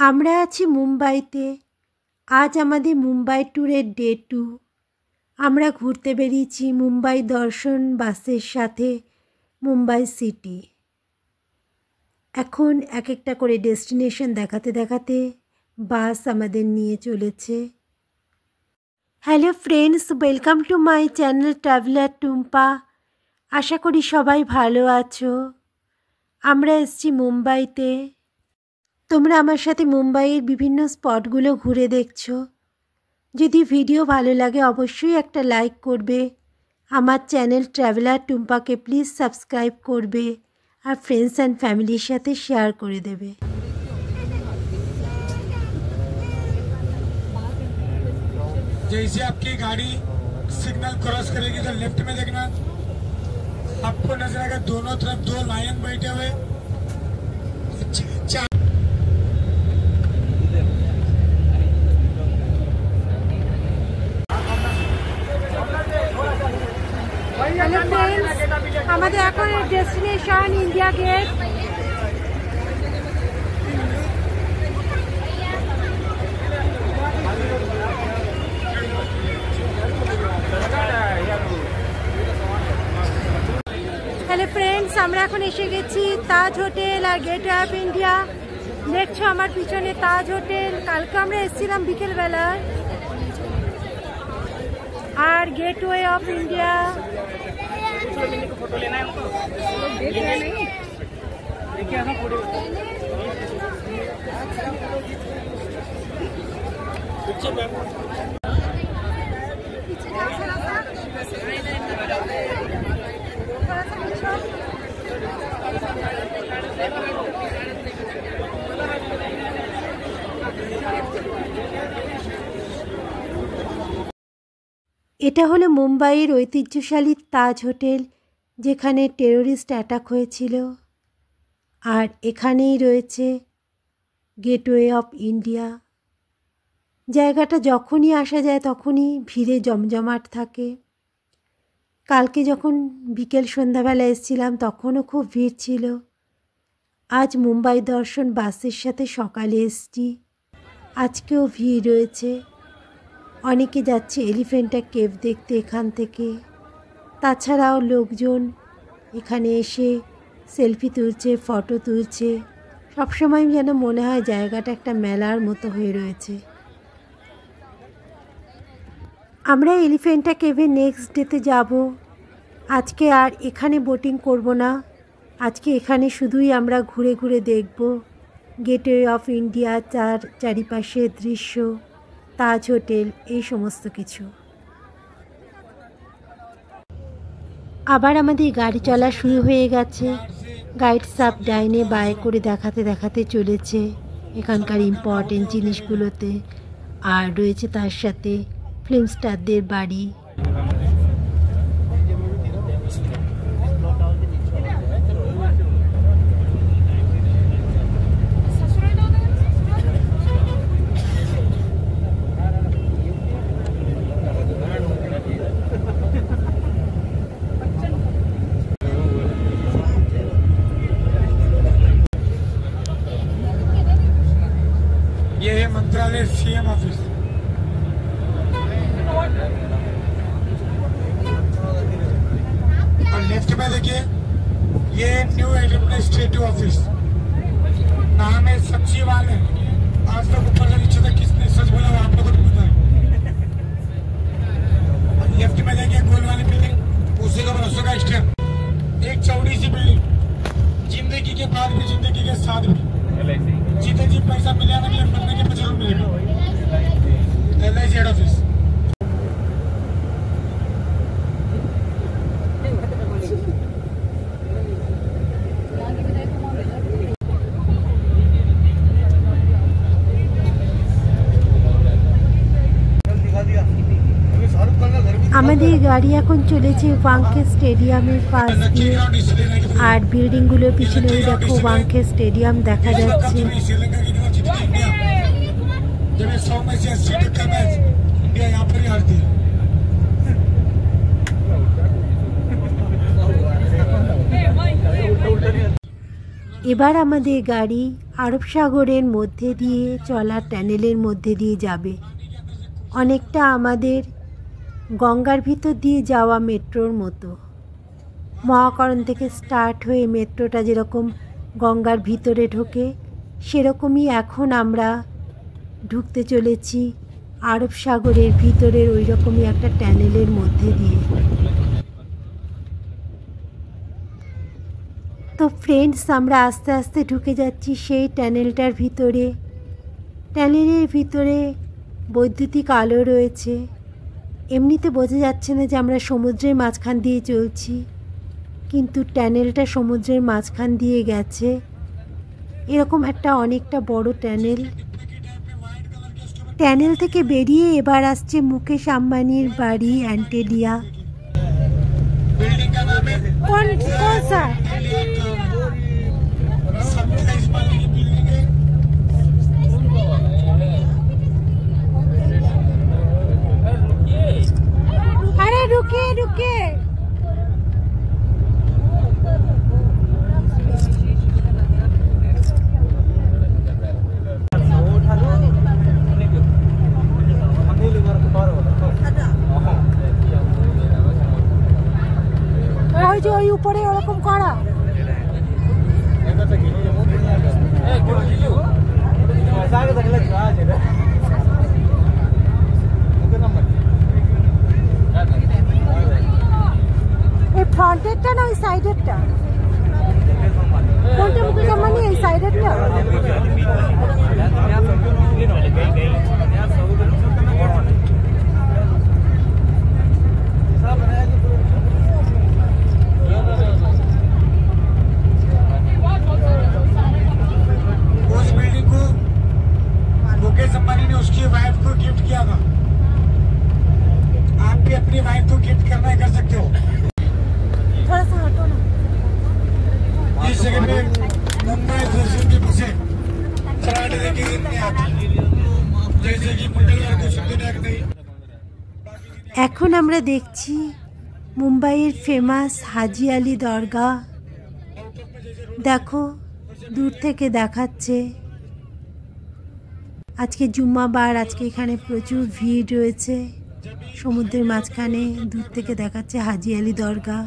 আমরা আছি মুম্বাইতে। আজ আমাদের মুম্বাই ট্যুরের ডে 2। আমরা ঘুরতে বেরিয়েছি মুম্বাই দর্শন বাসের সাথে মুম্বাই সিটি। এখন এক একটা করে ডেস্টিনেশন দেখাতে দেখাতে বাস আমাদের নিয়ে চলেছে। Hello friends, welcome to my channel traveller Tumpa. আশা করি সবাই ভালো আছো। আমরা এসেছি মুম্বাইতে। তোমরা আমার সাথে মুম্বাইয়ের বিভিন্ন স্পটগুলো ঘুরে দেখছো। যদি ভিডিও ভালো লাগে অবশ্যই একটা লাইক করবে। আমার চ্যানেল ট্রাভেলার টুম্পাকে প্লিজ সাবস্ক্রাইব করবে আর ফ্রেন্ডস অ্যান্ড ফ্যামিলির সাথে শেয়ার করে দেবে। जैसे आपकी गाड़ी सिग्नल क्रॉस करेगी तो लेफ्ट में देखना, आपको नजर आएगा दोनों तरफ दो लायन बैठे हुए। হ্যালো ফ্রেন্ডস, আমাদের এখন destination India gate. Hello friends, আমরা এখন এসে গেছি তাজ হোটেল আর গেটওয়ে অফ ইন্ডিয়া। দেখছো আমার পিছনে তাজ হোটেল। কালকে আমরা এসেছিলাম বিকেলবেলা। আর গেটওয়ে অফ ইন্ডিয়া। এটা হলো মুম্বাইয়ের ঐতিহ্যশালী তাজ হোটেল, যেখানে টেরোরিস্ট অ্যাটাক হয়েছিল। আর এখানেই রয়েছে গেটওয়ে অফ ইন্ডিয়া। জায়গাটা যখনই আসা যায় তখনই ভিড়ে জমজমাট থাকে। কালকে যখন বিকেল সন্ধ্যাবেলা এসেছিলাম তখনও খুব ভিড় ছিল। আজ মুম্বাই দর্শন বাসের সাথে সকালে এসেছি, আজকেও ভিড় রয়েছে। অনেকে যাচ্ছে এলিফ্যান্টা কেভ দেখতে এখান থেকে। তাছাড়াও লোকজন এখানে এসে সেলফি তুলছে, ফটো তুলছে। সবসময় যেন মনে হয় জায়গাটা একটা মেলার মতো হয়ে রয়েছে। আমরা এলিফ্যান্টা কেভে নেক্সট ডেতে যাব। আজকে আর এখানে বোটিং করব না। আজকে এখানে শুধুই আমরা ঘুরে ঘুরে দেখব গেটওয়ে অফ ইন্ডিয়া, চারিপাশের দৃশ্য, তাজ হোটেল, এই সমস্ত কিছু। আবার আমাদের গাড়ি চলা শুরু হয়ে গেছে। গাইড সাব ডাইনে বায়ে করে দেখাতে দেখাতে চলেছে এখানকার ইম্পর্টেন্ট জিনিসগুলোতে। আর রয়েছে তার সাথে ফিল্ম স্টারদের বাড়ি। ये है मंत्रालय सीएम ऑफिस। और लेफ्ट में देखिए ये न्यू एडमिनिस्ट्रेटिव ऑफिस। नाम है सचिवाल है। आज तक ऊपर से नीचे तक किसने सच बोला वो आप लोगों को पता है। लेफ्ट में देखिए गोल वाली बिल्डिंग, उसी का भरोसा का स्टेप। एक चौड़ी सी बिल्डिंग, जिंदगी के बाद भी जिंदगी के साथ भी जितने जी पैसा मिले ना मिले बनने के जरूर मिलेगा। LIC head office. আমাদের গাড়ি এখন চলেছে ওয়াংখেড়ে স্টেডিয়ামের পাশ দিয়ে। আর বিল্ডিংগুলোর পিছনে ওই দেখো ওয়াংখেড়ে স্টেডিয়াম দেখা যাচ্ছে। এবার আমাদের গাড়ি আরব সাগরের মধ্যে দিয়ে চলা টানেলের মধ্যে দিয়ে যাবে। অনেকটা আমাদের গঙ্গার ভিতর দিয়ে যাওয়া মেট্রোর মতো। মহাকরণ থেকে স্টার্ট হয়ে মেট্রোটা যেরকম গঙ্গার ভিতরে ঢোকে, সেরকমই এখন আমরা ঢুকতে চলেছি আরব সাগরের ভিতরের ওই রকমই একটা টানেলের মধ্যে দিয়ে। তো ফ্রেন্ডস, আমরা আস্তে আস্তে ঢুকে যাচ্ছি সেই টানেলটার ভিতরে। টানেলের ভিতরে বৈদ্যুতিক আলো রয়েছে। এমনিতে বোঝা যাচ্ছে না যে আমরা সমুদ্রের মাঝখান দিয়ে চলছি, কিন্তু টানেলটা সমুদ্রের মাঝখান দিয়ে গেছে। এরকম একটা অনেকটা বড় টানেল। টানেল থেকে বেরিয়ে এবার আসছে মুকেশ আম্বানির বাড়ি অ্যান্টেলিয়া। কোন सा? अरे रुकिए रुकिए। ওই যে ওই উপরে ওরকম করা। এই ফ্রন্টেরটা না ওই সাইডেরটা? কোনটা মুকেশ আম্বানি? এই সাইডেরটা? मुकेश अंबानी ने उसकी वाइफ को गिफ्ट किया था। आप भी अपनी वाइफ को गिफ्ट करना है, कर सकते हो। थोड़ा सा हटो ना। इस जगह पे मुंबई स्टेशन की बसें कराटे देखी इतनी आती, जैसे कि मंगलवार को सिद्धिविनायक गई। এখন আমরা দেখছি মুম্বাইয়ের ফেমাস হাজি আলি দরগা। দেখো, দূর থেকে দেখাচ্ছে। আজকে জুম্মাবার, আজকে এখানে প্রচুর ভিড় রয়েছে। সমুদ্রের মাঝখানে দূর থেকে দেখাচ্ছে হাজি আলি দরগা।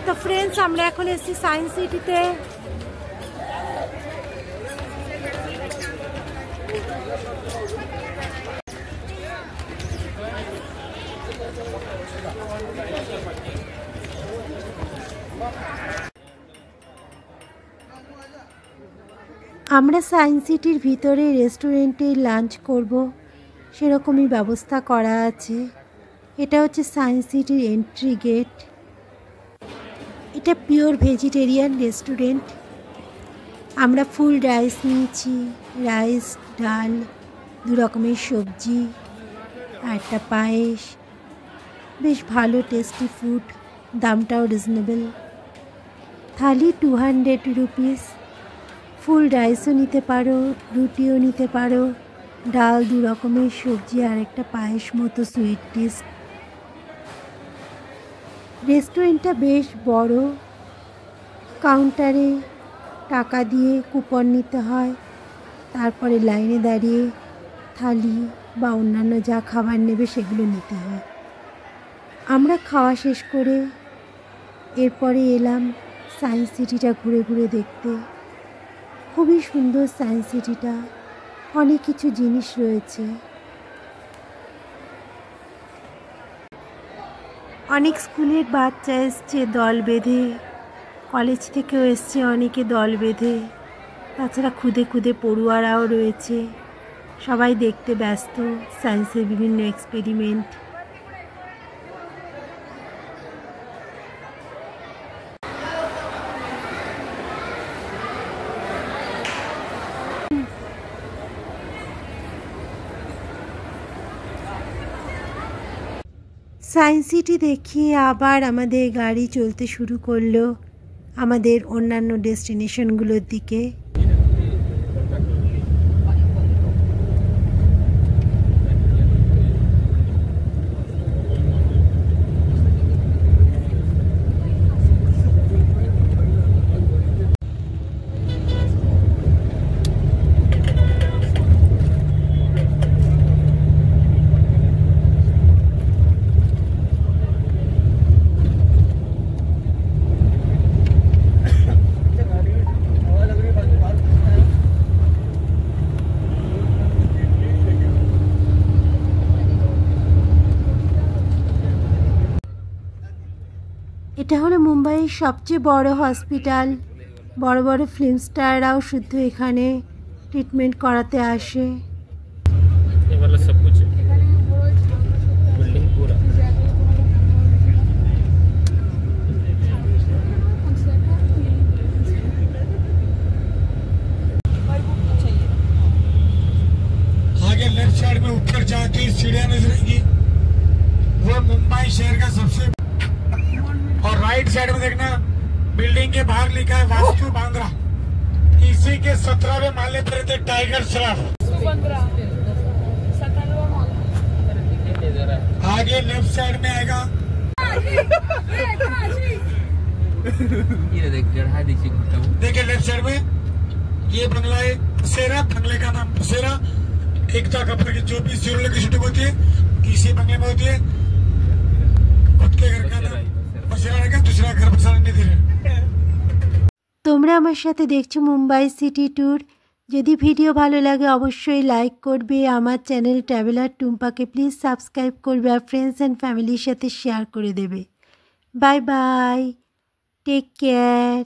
তো ফ্রেন্ডস, আমরা এখন এসেছি সায়েন্স সিটিতে। আমরা সায়েন্স সিটির ভিতরে রেস্টুরেন্টে লাঞ্চ করব, সেরকমই ব্যবস্থা করা আছে। এটা হচ্ছে সায়েন্স সিটির এন্ট্রি গেট। এটা পিওর ভেজিটেরিয়ান রেস্টুরেন্ট। আমরা ফুল রাইস নিয়েছি, রাইস, ডাল, 2 রকমের সবজি আর একটা পায়েস। বেশ ভালো টেস্টি ফুড, দামটাও রিজনেবল। থালি 200 রুপিস। ফুল রাইসও নিতে পারো, রুটিও নিতে পারো, ডাল, 2 রকমের সবজি আর একটা পায়েস মতো সুইট ডিশ। রেস্টুরেন্টটা বেশ বড়। কাউন্টারে টাকা দিয়ে কুপন নিতে হয়, তারপরে লাইনে দাঁড়িয়ে থালি বা অন্যান্য যা খাবার নেবে সেগুলো নিতে হয়। আমরা খাওয়া শেষ করে এরপরে এলাম সায়েন্স সিটিটা ঘুরে ঘুরে দেখতে। খুবই সুন্দর সায়েন্স সিটিটা, অনেক কিছু জিনিস রয়েছে। অনেক স্কুলের বাচ্চা এসছে দল বেঁধে, কলেজ থেকেও এসছে অনেকে দল বেঁধে, তাছাড়া খুদে খুদে পড়ুয়ারাও রয়েছে। সবাই দেখতে ব্যস্ত সায়েন্সের বিভিন্ন এক্সপেরিমেন্ট। সায়েন্স সিটি দেখিয়ে আবার আমাদের গাড়ি চলতে শুরু করলো আমাদের অন্যান্য ডেস্টিনেশনগুলোর দিকে। এটা হলো মুম্বাইয়ের সবচেয়ে বড় হসপিটাল। বড় বড় ফিল্ম স্টাররাও শুধু এখানে ট্রিটমেন্ট করাতে আসে। आगे लेफ्ट साइड में ऊपर जाके सीढ़ियां नजर आएंगी, वो मुंबई शहर का सबसे। और राइट साइड में देखना बिल्डिंग के बाहर लिखा है वास्तु बांद्रा। इसी के 17वें माले पर रहते टाइगर श्रॉफ। आगे लेफ्ट साइड में आएगा देखिए लेफ्ट साइड में ये बंगला है बसेरा। बंगले का नाम बसेरा। एकता कपूर की जो भी सीरियल की शूटिंग होती है किसी बंगले में होती है। खुद के घर का नाम बसेरा रहेगा, दूसरा घर बसाने नहीं दे रहे। তোমরা আমার সাথে দেখছো মুম্বাই সিটি ট্যুর। যদি ভিডিও ভালো লাগে অবশ্যই লাইক করবে। আমার চ্যানেল ট্রাভেলার টুম্পাকে প্লিজ সাবস্ক্রাইব করবে আর ফ্রেন্ডস অ্যান্ড ফ্যামিলির সাথে শেয়ার করে দেবে। Bye bye, take care.